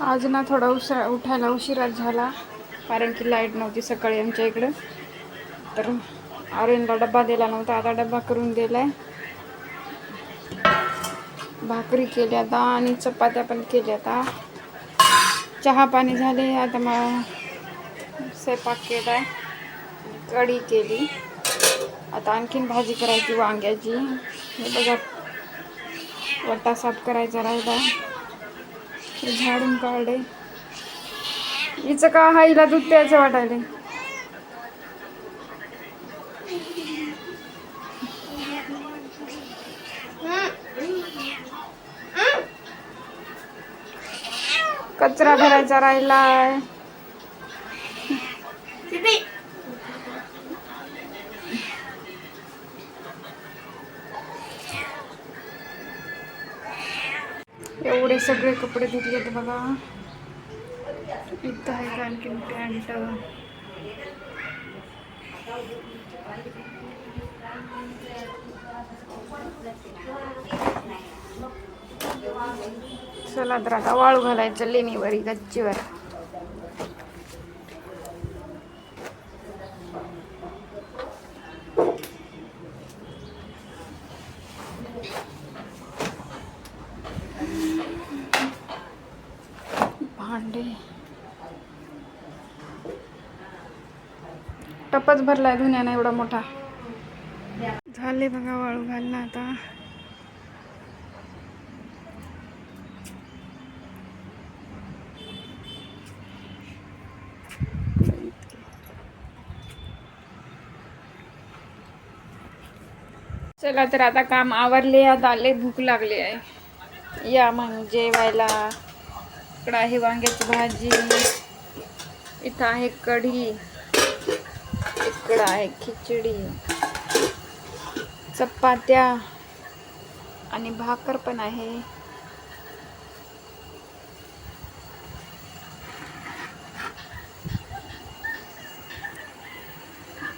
आज ना थोडा उठायला उशिरा झाला, कारण की लाईट नव्हती सकाळी आमच्या इकडं. तर आर्यनला डब्बा दिला नव्हता, आता डब्बा करून दिलाय. भाकरी केल्या आता आणि चपात्या पण केल्या आता. चहा पाणी झाले. आता मग स्वयंपाक केलाय, कढी केली. आता आणखीन भाजी करायची वांग्याची. हे बघा, वटा साफ करायचा राहिला, झाडून काढले. हिचं का हाईला दूध द्यायचं वाटायला. कचरा भरायचा राहिलाय. एवढे सगळे कपडे धुतलेत बघा. इथं आहे आणखीन पॅन्ट. चला तर आता वाळू घालायचं लेणीवरी गच्चीवर. भांडे टपच भरलाय धुण्यानं एवढा मोठा. झाले बघा वाळू घालणं आता. चला तर आता काम आवरले. आता आले, भूक लागली आहे. या मग जेवायला. इकडं आहे वांग्याची भाजी, इथं आहे कढी, इकडं आहे खिचडी, चपात्या आणि भाकर पण आहे.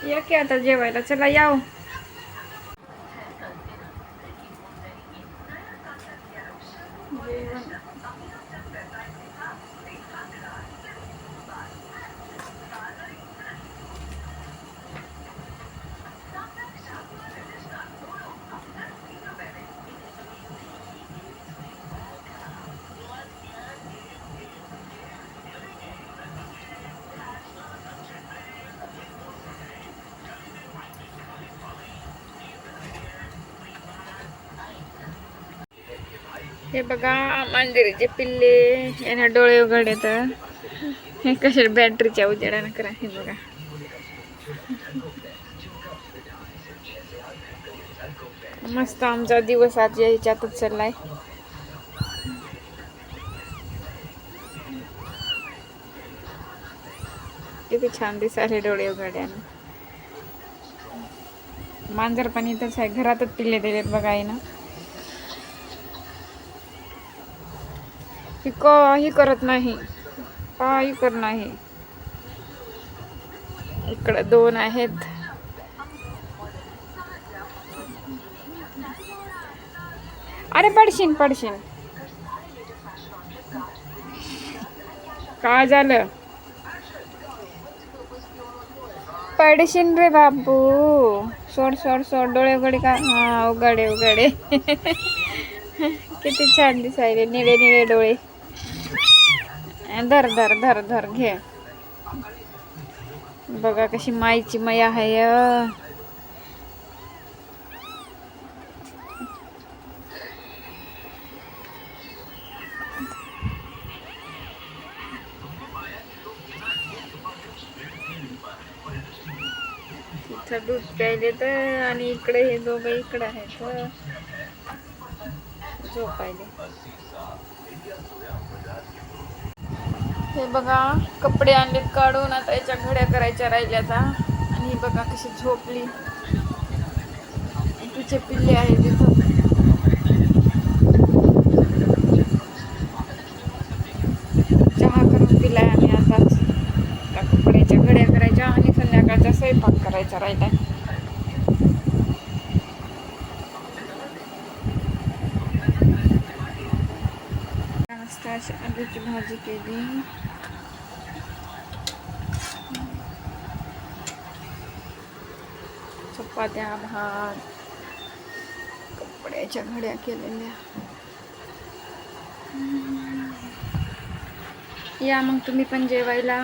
या की आता जेवायला. चला याव. हे बघा मांजरीचे पिल्ले, यांना डोळे उघडे तर हे कशा बॅटरीच्या उजेडानं करा. हे बघा, मस्त आमचा दिवस आज याच्यातच चाललाय. किती छान दिसायले डोळे उघड्यानं. मांजर पण इथंच आहे, घरातच पिल्ले दिलेत बघा. आहे ना, ही काही करत नाही, काही करत नाही. इकडं दोन आहेत. अरे पडशीन पडशीन. काय झालं? पडशीन रे बाबू. सोड सोड सोड. डोळे उघडे का? हा, उघडे उघडे. किती छान दिसायले, निळे निळे डोळे. धर धर धर धर, घे. बघा कशी माईची माया आहे. इथं दूध प्यायले तर, आणि इकडे हे दोघं इकडे आहेत झोपायले. हे बघा कपडे आणले काढून. आता याच्या घड्या करायच्या राहिल्यात. आणि बघा कशी झोपली. तिचे पिल्ले आहेत तिथं. चहा करून पिलाय आम्ही आताच. कपड्याच्या घड्या करायच्या आणि संध्याकाळचा स्वयंपाक करायचा राहिलाय. मस्त अशी आलूची भाजी केली. चपात्या, भात, कपड्याच्या घड्या केलेल्या. या मग तुम्ही पण जेवायला.